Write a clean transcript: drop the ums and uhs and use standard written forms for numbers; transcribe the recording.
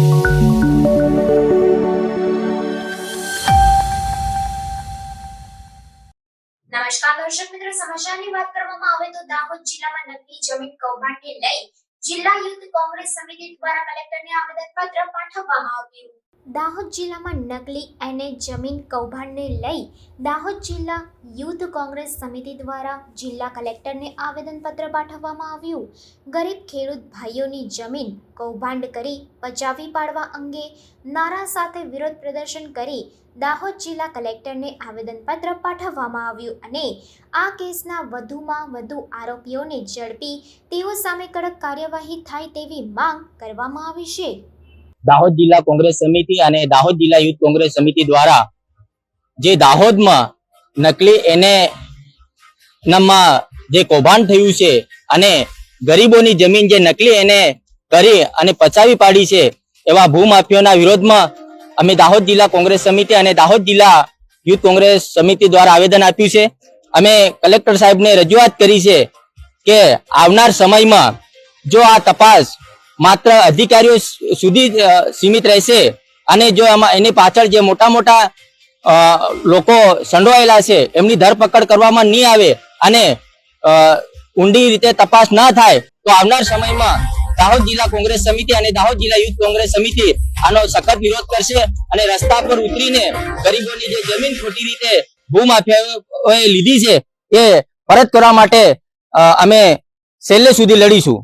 નમસ્કાર દર્શક મિત્રો, સમાચારની વાત કરવામાં આવે તો દાહોદ જિલ્લામાં નકલી જમીન કૌભાંડને લઈ જિલ્લા યુથ કોંગ્રેસ સમિતિ દ્વારા કલેક્ટરને આવેદનપત્ર પાઠવવામાં આવ્યું. દાહોદ જિલ્લામાં નકલી અને જમીન કૌભાંડને લઈ દાહોદ જિલ્લા યુથ કોંગ્રેસ સમિતિ દ્વારા જિલ્લા કલેક્ટરને આવેદનપત્ર પાઠવવામાં આવ્યું. ગરીબ ખેડૂત ભાઈઓની જમીન કૌભાંડ કરી પચાવી પાડવા અંગે નારા સાથે વિરોધ પ્રદર્શન કરી દાહોદ જિલ્લા કલેક્ટરને આવેદનપત્ર પાઠવવામાં આવ્યું અને આ કેસના વધુમાં વધુ આરોપીઓને ઝડપી તેઓ સામે કડક કાર્યવાહી થાય તેવી માંગ કરવામાં આવી છે. દાહોદ જિલ્લા કોંગ્રેસ સમિતિ અને દાહોદ જિલ્લા યુથ કોંગ્રેસ સમિતિ દ્વારા જે દાહોદમાં નકલી એને નામમાં જે કૌભાંડ થયું છે અને ગરીબોની જમીન જે નકલી એને કરી અને પચાવી પાડી છે એવા ભૂમાફિયાના વિરોધમાં અમે દાહોદ જિલ્લા કોંગ્રેસ સમિતિ અને દાહોદ જિલ્લા યુથ કોંગ્રેસ સમિતિ દ્વારા આવેદન આપ્યું છે. અમે કલેક્ટર સાહેબને રજૂઆત કરી છે કે આવનાર સમયમાં જો આ તપાસ માત્ર અધિકારીઓ સુધી સીમિત રહેશે અને જો એની પાછળ જે મોટા મોટા લોકો સંડોવાયેલા છે એમની ધરપકડ કરવામાં નહીં આવે અને ઊંડી રીતે તપાસ ના થાય તો આવનાર સમયમાં દાહોદ જિલ્લા કોંગ્રેસ સમિતિ અને દાહોદ જિલ્લા યુથ કોંગ્રેસ સમિતિ આનો સખત વિરોધ કરશે અને રસ્તા પર ઉતરીને ગરીબોની જે જમીન ખોટી રીતે ભૂમાફિયાઓએ લીધી છે એ પરત કરવા માટે અમે છેલ્લે સુધી લડીશું.